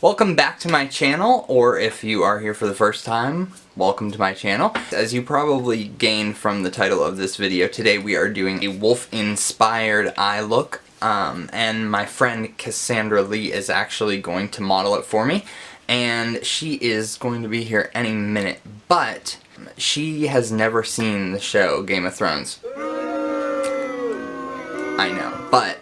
Welcome back to my channel, or if you are here for the first time, welcome to my channel. As you probably gained from the title of this video, today we are doing a wolf-inspired eye look, and my friend Cassandra Lee is actually going to model it for me, and she is going to be here any minute, but she has never seen the show Game of Thrones. I know, but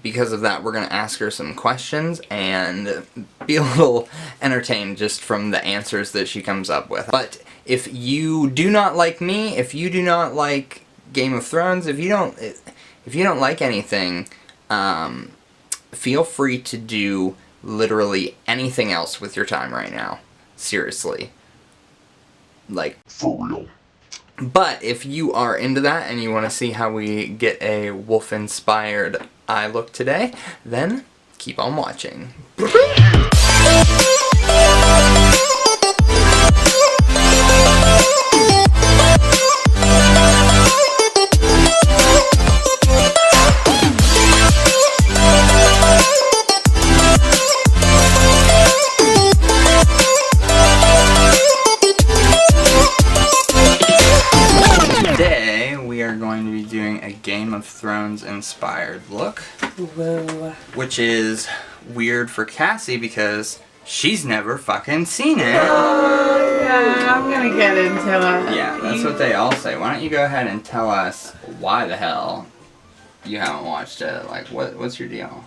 because of that, we're going to ask her some questions and be a little entertained just from the answers that she comes up with. But if you do not like me, if you do not like Game of Thrones, if you don't like anything, feel free to do literally anything else with your time right now. Seriously. Like, for real. But if you are into that and you want to see how we get a wolf-inspired eye look today, then keep on watching. Today, we are going to be doing a Game of Thrones inspired look. Whoa. Which is weird for Cassie because she's never fucking seen it. Oh, yeah, I'm gonna get into it. Yeah, that's what they all say. Why don't you go ahead and tell us why the hell you haven't watched it? Like, what's your deal?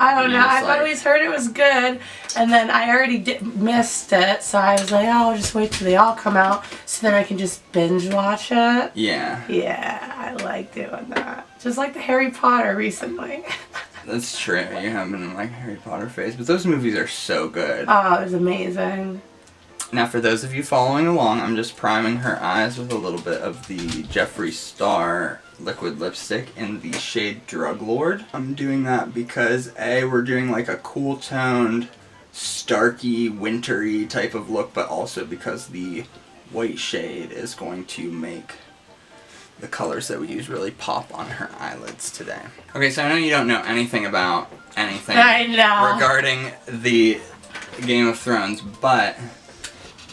I don't know. I've like, always heard it was good, and then I already missed it, so I was like, oh, I'll just wait till they all come out, so then I can just binge watch it. Yeah. Yeah, I like doing that. Just like the Harry Potter recently. That's true. You have been in like Harry Potter phase, but those movies are so good. Oh, it was amazing. Now, for those of you following along, I'm just priming her eyes with a little bit of the Jeffree Star liquid lipstick in the shade Drug Lord. I'm doing that because A, we're doing like a cool toned, starky, wintry type of look, but also because the white shade is going to make the colors that we use really pop on her eyelids today. Okay, so I know you don't know anything about anything I know. regarding the Game of Thrones, but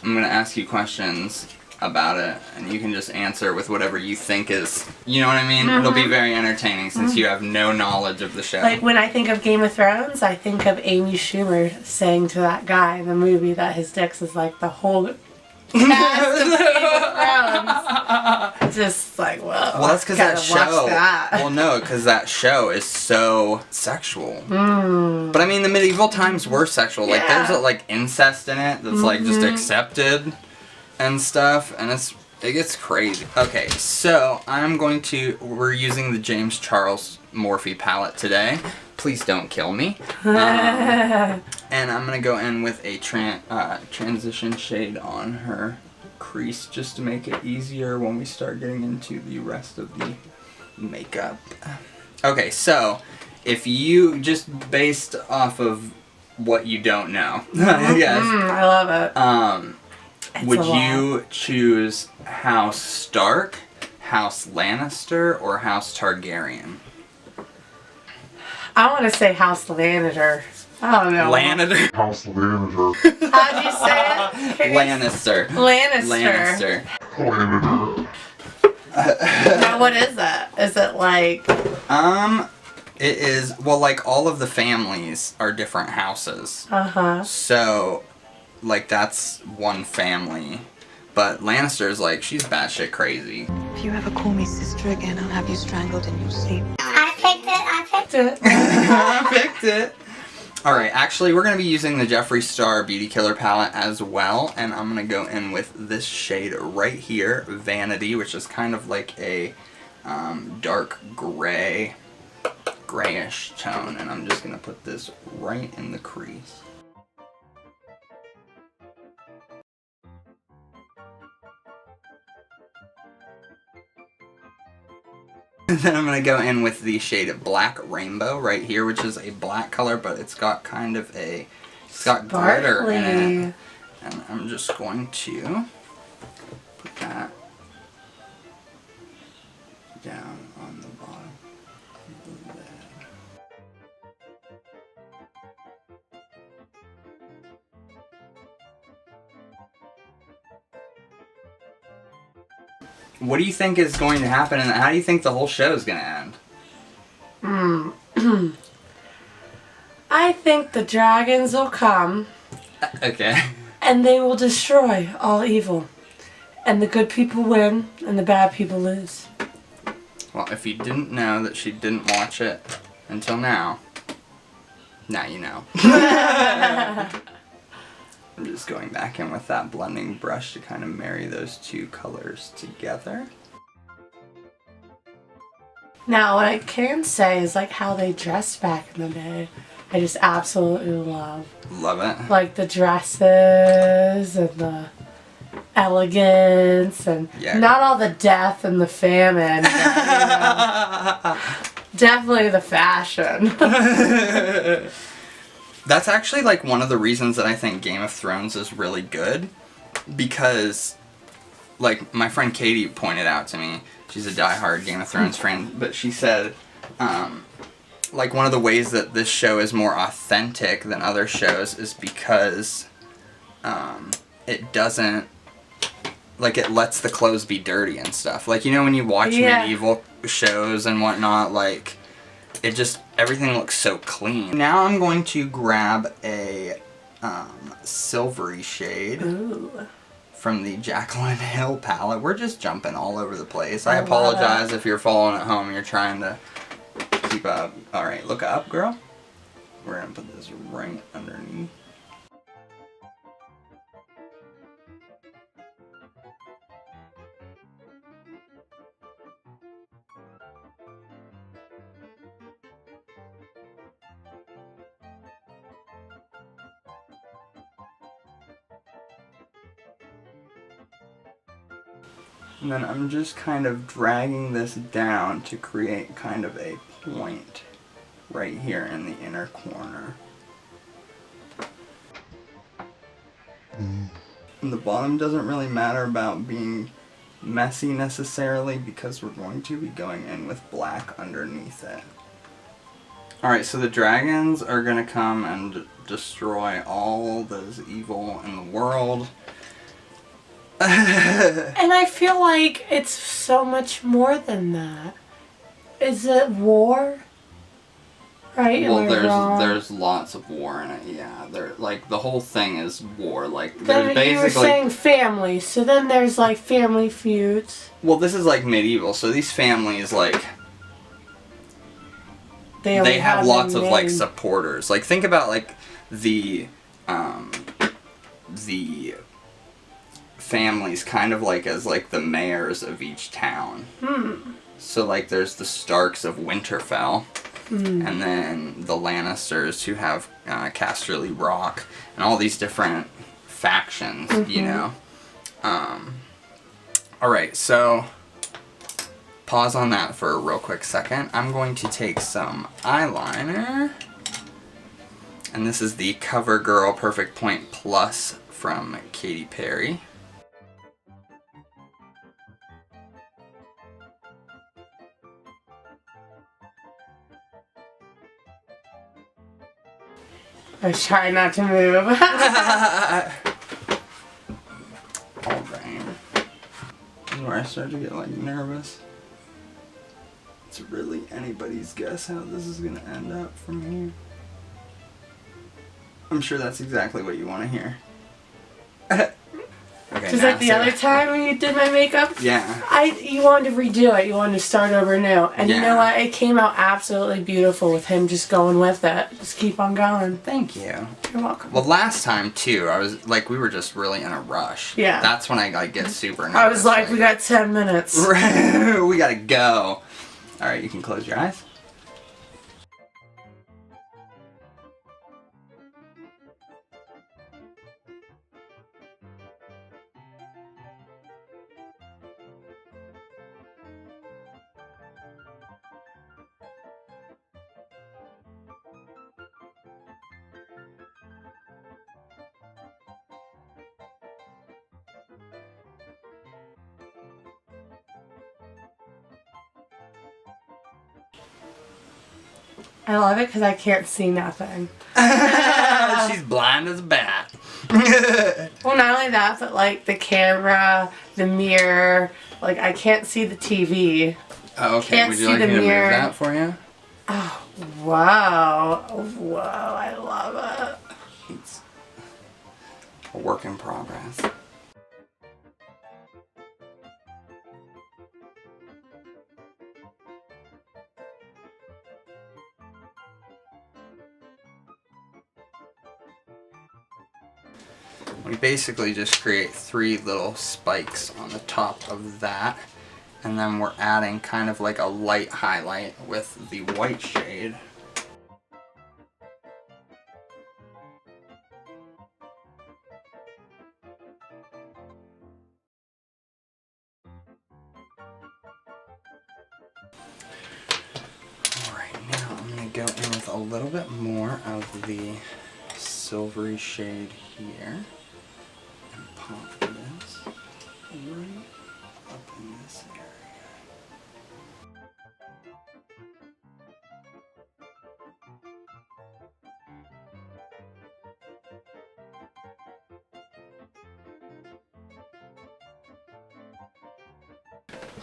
I'm gonna ask you questions about it, and you can just answer with whatever you think is, you know what I mean? It'll be very entertaining since you have no knowledge of the show. Like, when I think of Game of Thrones, I think of Amy Schumer saying to that guy in the movie that his dick's is like the whole cast of Game of Thrones. Just like, whoa. Well, that's because that show. That. Well, no, because that show is so sexual. But I mean, the medieval times were sexual. Like, there's like incest in it that's like just accepted and stuff, and it gets crazy. Okay, so we're using the James Charles Morphe palette today. Please don't kill me. And I'm gonna go in with a transition shade on her crease just to make it easier when we start getting into the rest of the makeup. Okay, so if you just based off of what you don't know, I guess. I love it. Would you choose House Stark, House Lannister, or House Targaryen? I want to say House Lannister. I don't know. Lannister? House Lannister. How'd you say it? Lannister. Lannister. Lannister. Now, what is that? Is it like... It is, well, like, all of the families are different houses. Uh-huh. So, like, that's one family. But Lannister's like, she's batshit crazy. If you ever call me sister again, I'll have you strangled in your sleep. I picked it. I picked it. Alright, actually, we're going to be using the Jeffree Star Beauty Killer palette as well. And I'm going to go in with this shade right here, Vanity, which is kind of like a dark gray, grayish tone. And I'm just going to put this right in the crease. And then I'm going to go in with the shade Black Rainbow right here, which is a black color, but it's got kind of a, it's got glitter in it. And I'm just going to put that down on the bottom of the lid. what do you think is going to happen, and how do you think the whole show is going to end? I think the dragons will come Okay. and they will destroy all evil. And the good people win and the bad people lose. Well, if you didn't know that she didn't watch it until now you know. I'm just going back in with that blending brush to kind of marry those two colors together. Now, what I can say is like how they dressed back in the day. I just absolutely love. Love it. Like the dresses and the elegance and Yeah. not all the death and the famine. But, you know, definitely the fashion. That's actually like one of the reasons that I think Game of Thrones is really good, because like my friend Katie pointed out to me, she's a diehard Game of Thrones fan, but she said like one of the ways that this show is more authentic than other shows is because it doesn't, like, it lets the clothes be dirty and stuff. Like, you know, when you watch medieval shows and whatnot, like, it just, everything looks so clean. Now I'm going to grab a silvery shade from the Jaclyn Hill palette. We're just jumping all over the place. I apologize if you're following at home and you're trying to keep up. Alright, look up, girl. We're gonna put this right underneath. And then I'm just kind of dragging this down to create kind of a point right here in the inner corner. And the bottom doesn't really matter about being messy necessarily because we're going to be going in with black underneath it. Alright, so the dragons are going to come and destroy all those evil in the world. And I feel like it's so much more than that. Is it war? Right? Am I wrong? there's lots of war in it. Yeah, there, like the whole thing is war. Like Then there's you were basically saying family, so then there's like family feuds. well, this is like medieval, so these families like They have lots their of like name. supporters. Like think about like the families kind of like as like the mayors of each town. So like there's the Starks of Winterfell, and then the Lannisters who have Casterly Rock, and all these different factions, you know. Alright, so pause on that for a real quick second. I'm going to take some eyeliner, and this is the CoverGirl Perfect Point Plus from Katy Perry. I was trying not to move. Alright. This is where I start to get like nervous. It's really anybody's guess how this is gonna end up from here. I'm sure that's exactly what you want to hear. Okay, Just now, like the Sarah. other time when you did my makeup. Yeah. You wanted to redo it. You wanted to start over new. And you Yeah. know what? It came out absolutely beautiful with him just going with it. Just keep on going. Thank you. You're welcome. Well, last time too, I was like, we were just really in a rush. Yeah. That's when I like get super nervous. I was like, we got 10 minutes. we gotta go. Alright, you can close your eyes. I love it because I can't see nothing. She's blind as a bat. Well, not only that, but like the camera, the mirror, Like, I can't see the TV. Oh, okay. Can't Would you see like the me to move mirror. that for you? Wow. Whoa, I love it. It's a work in progress. We basically just create 3 little spikes on the top of that, and then we're adding kind of like a light highlight with the white shade. Alright, now I'm going to go in with a little bit more of the silvery shade here. Pop this right up in this area.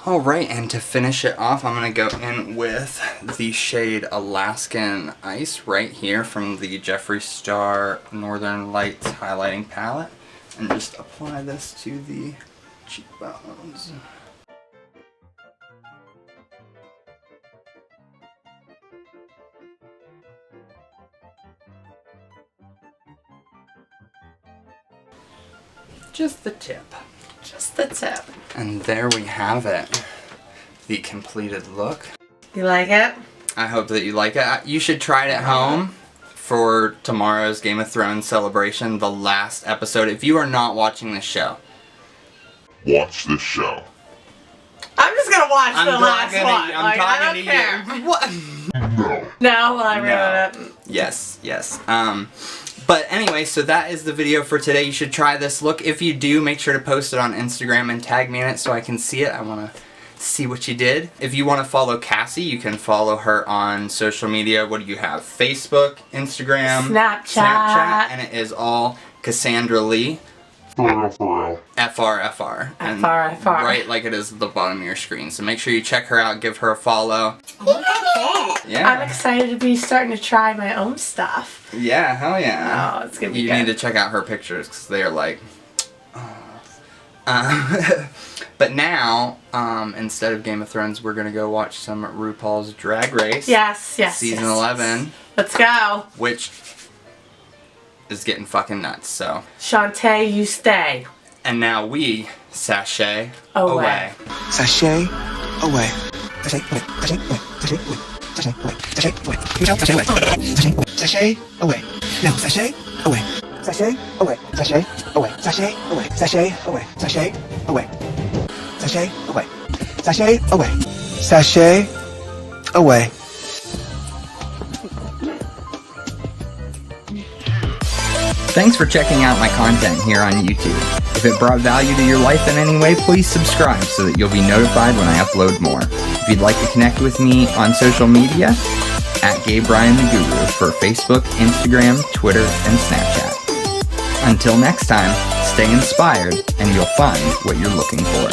Alright, and to finish it off, I'm going to go in with the shade Alaskan Ice right here from the Jeffree Star Northern Lights highlighting palette. And just apply this to the cheekbones. Just the tip. Just the tip. And there we have it. The completed look. You like it? I hope that you like it. You should try it at home for tomorrow's Game of Thrones celebration, the last episode. If you are not watching this show, Watch this show. I'm just gonna watch the last one. I'm Like, I talking don't care. to you. What? No. No, well, I ruined it. Yes, yes. But anyway, so that is the video for today. You should try this look. If you do, make sure to post it on Instagram and tag me in it so I can see it. I want to see what you did. If you want to follow Cassie, you can follow her on social media. What do you have? Facebook, Instagram, Snapchat. and it is all Cassandra Lee. For real. FR. And FR. right like it is at the bottom of your screen. So make sure you check her out, give her a follow. Yeah. I'm excited to be starting to try my own stuff. Yeah, hell yeah. Oh, it's gonna be You good. need to check out her pictures because they are like... but now, instead of Game of Thrones, we're going to go watch some RuPaul's Drag Race. Yes. Season yes. 11. Let's go. Which is getting fucking nuts, so... Shantae, you stay. And now we sashay Away. Sashay away. Sashay away. Sashay away. Sashay away. Sashay away. Sashay away. Sashay away. Sashay away. No, sashay away. Sashay away. Sashay away. Sashay away. Sashay away. Sashay away. Sashay away. Sashay away. Sashay away. Thanks for checking out my content here on YouTube. If it brought value to your life in any way, please subscribe so that you'll be notified when I upload more. If you'd like to connect with me on social media, @GayBrianTheGuru for Facebook, Instagram, Twitter, and Snapchat. Until next time, stay inspired and you'll find what you're looking for.